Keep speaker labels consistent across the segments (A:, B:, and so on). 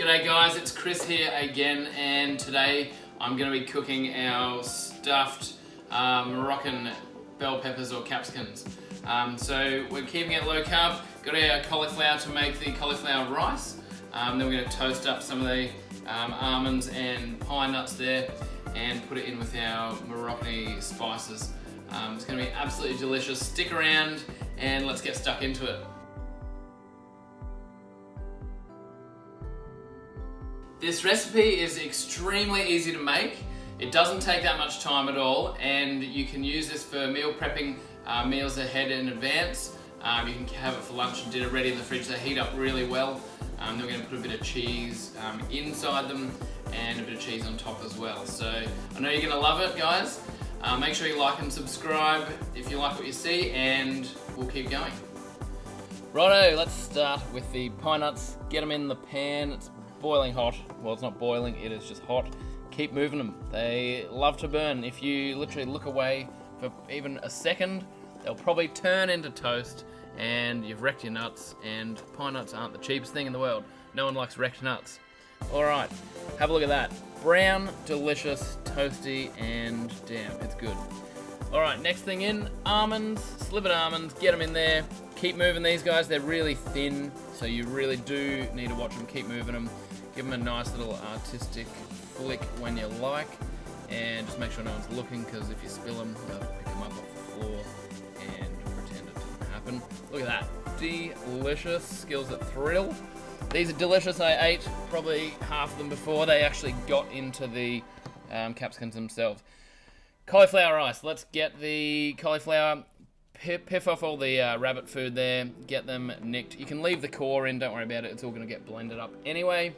A: G'day guys, it's Chris here again, and today I'm going to be cooking our stuffed Moroccan bell peppers or capsicums. So we're keeping it low carb, got our cauliflower to make the cauliflower rice, then we're going to toast up some of the almonds and pine nuts there and put it in with our Moroccan spices. It's going to be absolutely delicious. Stick around and let's get stuck into it. This recipe is extremely easy to make. It doesn't take that much time at all, and you can use this for meal prepping meals ahead in advance. You can have it for lunch and dinner ready in the fridge. They heat up really well. Then we're going to put a bit of cheese inside them and a bit of cheese on top as well. So I know you're going to love it, guys. Make sure you like and subscribe if you like what you see, and we'll keep going. Righto, let's start with the pine nuts. Get them in the pan. It's boiling hot. Well, it's not boiling, it is just hot. Keep moving them. They love to burn. If you literally look away for even a second, they'll probably turn into toast and you've wrecked your nuts, and pine nuts aren't the cheapest thing in the world. No one likes wrecked nuts. Alright, have a look at that. Brown, delicious, toasty, and damn, it's good. Alright, next thing in, almonds, slivered almonds, get them in there. Keep moving these guys, they're really thin, so you really do need to watch them, keep moving them. Give them a nice little artistic flick when you like, and just make sure no one's looking, because if you spill them, they'll pick them up off the floor and pretend it didn't happen. Look at that, delicious, skills that thrill. These are delicious. I ate probably half of them before they actually got into the capsicums themselves. Cauliflower rice, let's get the cauliflower, piff off all the rabbit food there, get them nicked. You can leave the core in, don't worry about it, it's all going to get blended up anyway.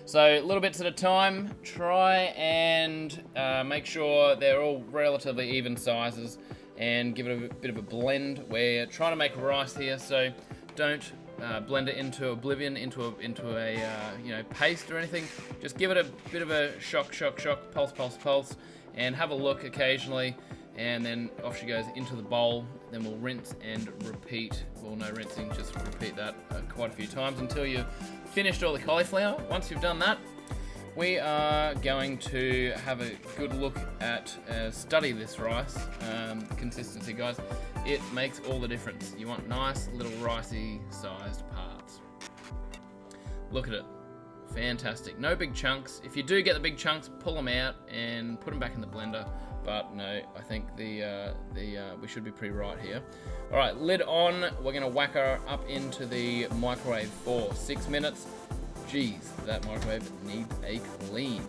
A: So little bits at a time, try and make sure they're all relatively even sizes and give it a bit of a blend. We're trying to make rice here, so don't blend it into oblivion, into a paste or anything. Just give it a bit of a shock, pulse, and have a look occasionally, and then off she goes into the bowl. Then we'll rinse and repeat. Well, no rinsing, just repeat that quite a few times until you've finished all the cauliflower. Once you've done that, we are going to have a good look at, study this rice. Consistency, guys. It makes all the difference. You want nice little ricey sized parts. Look at it. Fantastic. No big chunks. If you do get the big chunks, pull them out and put them back in the blender. But no, I think we should be pretty right here. All right, lid on. We're going to whack her up into the microwave for 6 minutes. Jeez, that microwave needs a clean.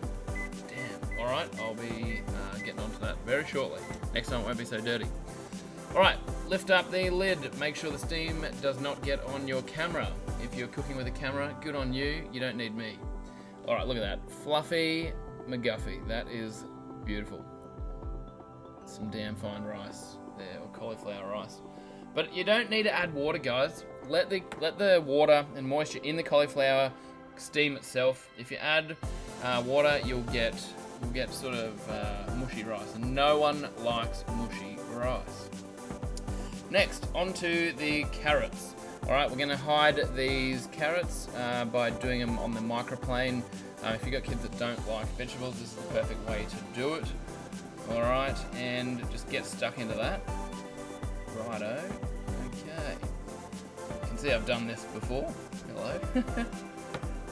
A: Damn. All right, I'll be getting onto that very shortly. Next time it won't be so dirty. All right, lift up the lid. Make sure the steam does not get on your camera. If you're cooking with a camera, good on you. You don't need me. All right, look at that. Fluffy McGuffey. That is beautiful. Some damn fine rice there, or cauliflower rice. But you don't need to add water, guys. Let the water and moisture in the cauliflower steam itself. If you add water, you'll get sort of mushy rice, and no one likes mushy rice. Next, onto the carrots. All right, we're going to hide these carrots by doing them on the microplane. If you've got kids that don't like vegetables, this is the perfect way to do it. All right, and just get stuck into that. Righto. Okay. You can see I've done this before. Hello.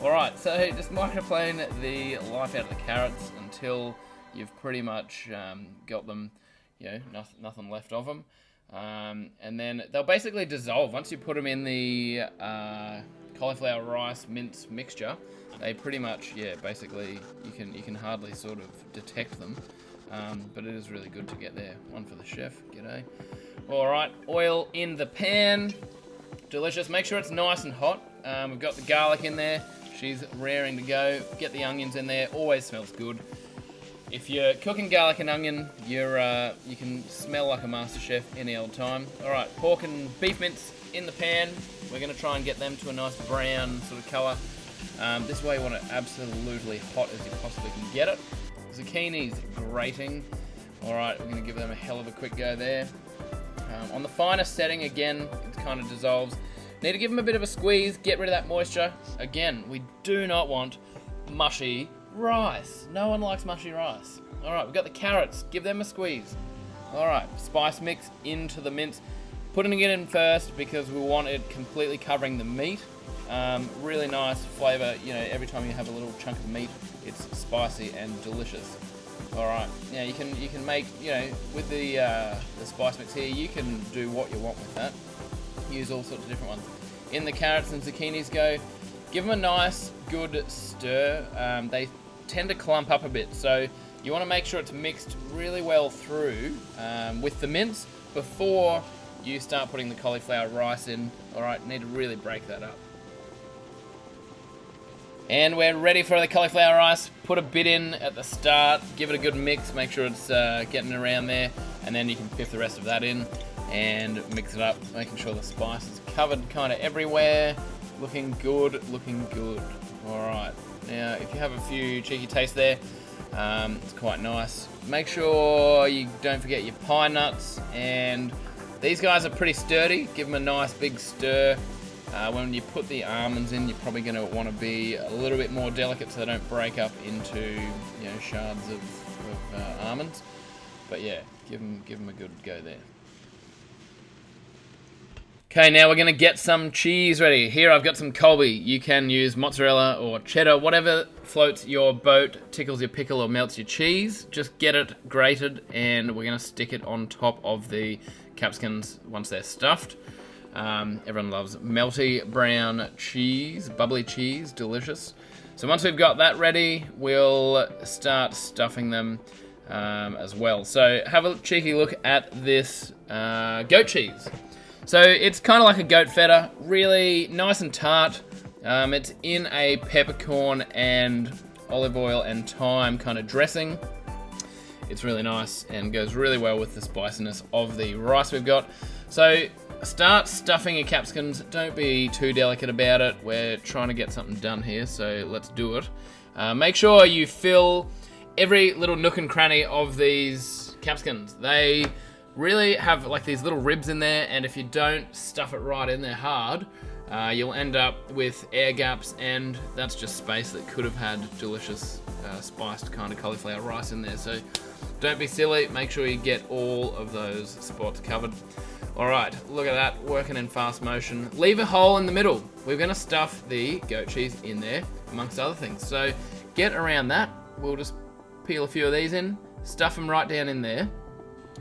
A: All right, so just microplane the life out of the carrots until you've pretty much got them, nothing left of them. And then they'll basically dissolve. Once you put them in the cauliflower rice mince mixture, they pretty much, basically you can hardly sort of detect them. But it is really good to get there. One for the chef, g'day. Alright, oil in the pan. Delicious, make sure it's nice and hot. We've got the garlic in there. She's raring to go. Get the onions in there, always smells good. If you're cooking garlic and onion, you can smell like a master chef any old time. Alright, pork and beef mince in the pan. We're going to try and get them to a nice brown sort of colour. This way you want it absolutely hot as you possibly can get it. Zucchini's grating. Alright, we're going to give them a hell of a quick go there. On the finest setting, again, it kind of dissolves. Need to give them a bit of a squeeze, get rid of that moisture. Again, we do not want mushy rice. No one likes mushy rice. All right, we've got the carrots, give them a squeeze. All right, spice mix into the mince. Putting it in first because we want it completely covering the meat. Really nice flavor, you know, every time you have a little chunk of meat, it's spicy and delicious. All right, now you can make, you know, with the spice mix here, you can do what you want with that. Use all sorts of different ones. In the carrots and zucchinis go, give them a nice, good stir. They tend to clump up a bit, so you want to make sure it's mixed really well through with the mince before you start putting the cauliflower rice in. All right, need to really break that up. And we're ready for the cauliflower rice. Put a bit in at the start, give it a good mix, make sure it's getting around there, and then you can piff the rest of that in and mix it up, making sure the spice is covered kind of everywhere. Looking good, looking good. All right, now if you have a few cheeky tastes there, it's quite nice. Make sure you don't forget your pine nuts, and these guys are pretty sturdy. Give them a nice big stir. When you put the almonds in, you're probably going to want to be a little bit more delicate so they don't break up into, you know, shards of almonds. But yeah, give them a good go there. Okay, now we're going to get some cheese ready. Here I've got some Colby. You can use mozzarella or cheddar, whatever floats your boat, tickles your pickle or melts your cheese. Just get it grated, and we're going to stick it on top of the capsicums once they're stuffed. Everyone loves melty brown cheese, bubbly cheese, delicious. So once we've got that ready, we'll start stuffing them as well. So have a cheeky look at this goat cheese. So it's kind of like a goat feta, really nice and tart. It's in a peppercorn and olive oil and thyme kind of dressing. It's really nice and goes really well with the spiciness of the rice we've got. So start stuffing your capsicums. Don't be too delicate about it. We're trying to get something done here, so let's do it. Make sure you fill every little nook and cranny of these capsicums. They really have like these little ribs in there, and if you don't stuff it right in there hard, you'll end up with air gaps, and that's just space that could have had delicious spiced kind of cauliflower rice in there. So don't be silly, make sure you get all of those spots covered. Alright, look at that, working in fast motion. Leave a hole in the middle. We're going to stuff the goat cheese in there, amongst other things. So get around that. We'll just peel a few of these in, stuff them right down in there.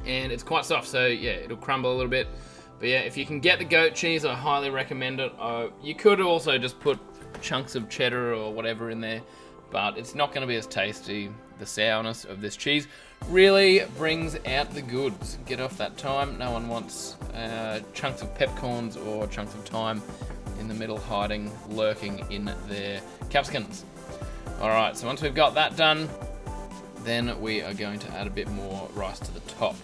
A: And it's quite soft, so yeah, it'll crumble a little bit. But yeah, if you can get the goat cheese, I highly recommend it. You could also just put chunks of cheddar or whatever in there, but it's not going to be as tasty. The sourness of this cheese really brings out the goods. Get off that thyme. No one wants chunks of peppercorns or chunks of thyme in the middle hiding, lurking in their capsicums. Alright, so once we've got that done, then we are going to add a bit more rice to the top.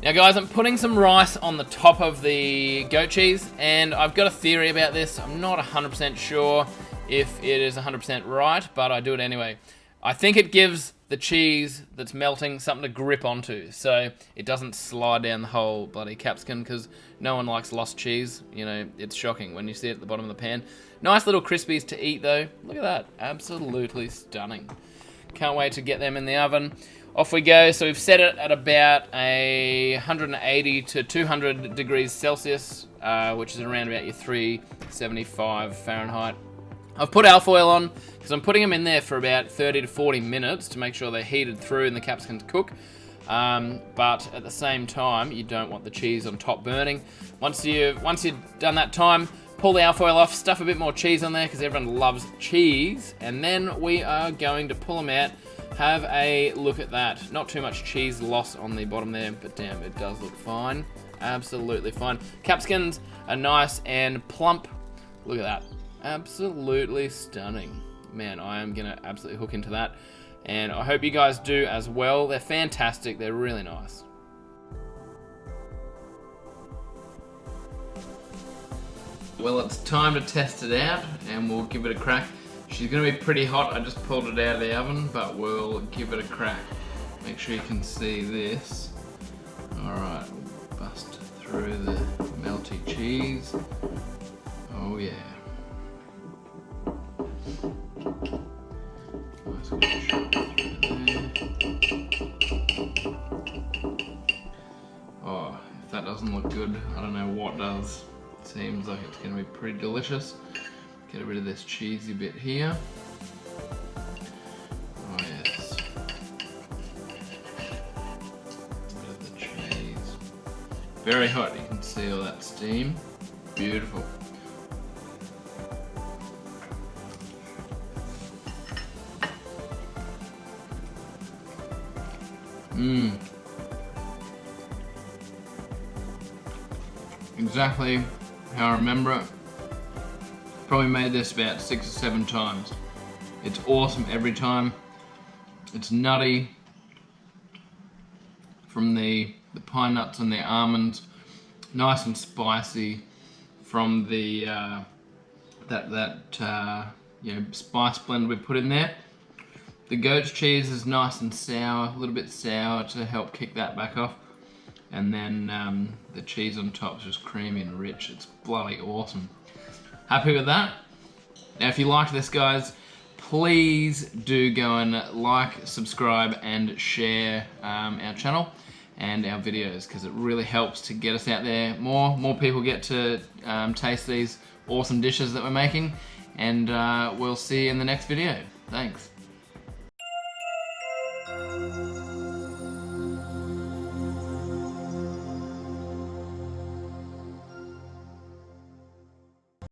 A: Now guys, I'm putting some rice on the top of the goat cheese, and I've got a theory about this. I'm not 100% sure if it is 100% right, but I do it anyway. I think it gives the cheese that's melting something to grip onto, so it doesn't slide down the whole bloody capsicum, because no one likes lost cheese. You know, it's shocking when you see it at the bottom of the pan. Nice little crispies to eat though. Look at that, absolutely stunning. Can't wait to get them in the oven. Off we go. So we've set it at about 180 to 200 degrees Celsius, which is around about your 375 Fahrenheit. I've put alfoil on because I'm putting them in there for about 30 to 40 minutes to make sure they're heated through and the capsicums cook. But at the same time, you don't want the cheese on top burning. Once you've done that time, pull the alfoil off, stuff a bit more cheese on there because everyone loves cheese, and then we are going to pull them out. Have a look at that. Not too much cheese loss on the bottom there, but damn, it does look fine. Absolutely fine. Capsicums are nice and plump. Look at that. Absolutely stunning. Man, I am gonna absolutely hook into that, and I hope you guys do as well. They're fantastic. They're really nice. Well, it's time to test it out, and we'll give it a crack. She's going to be pretty hot. I just pulled it out of the oven, but we'll give it a crack. Make sure you can see this. Alright, we'll bust through the melty cheese. Oh yeah. Nice good shot through there. Oh, if that doesn't look good, I don't know what does. Seems like it's going to be pretty delicious. Get rid of this cheesy bit here. Oh yes. Rid of the cheese. Very hot, you can see all that steam. Beautiful. Mmm. Exactly how I remember it. Probably made this about 6 or 7 times. It's awesome every time. It's nutty from the pine nuts and the almonds. Nice and spicy from the you know, spice blend we put in there. The goat's cheese is nice and sour, a little bit sour to help kick that back off. And then the cheese on top is just creamy and rich. It's bloody awesome. Happy with that? Now if you like this, guys, please do go and like, subscribe and share our channel and our videos, because it really helps to get us out there. More people get to taste these awesome dishes that we're making, and we'll see you in the next video. Thanks.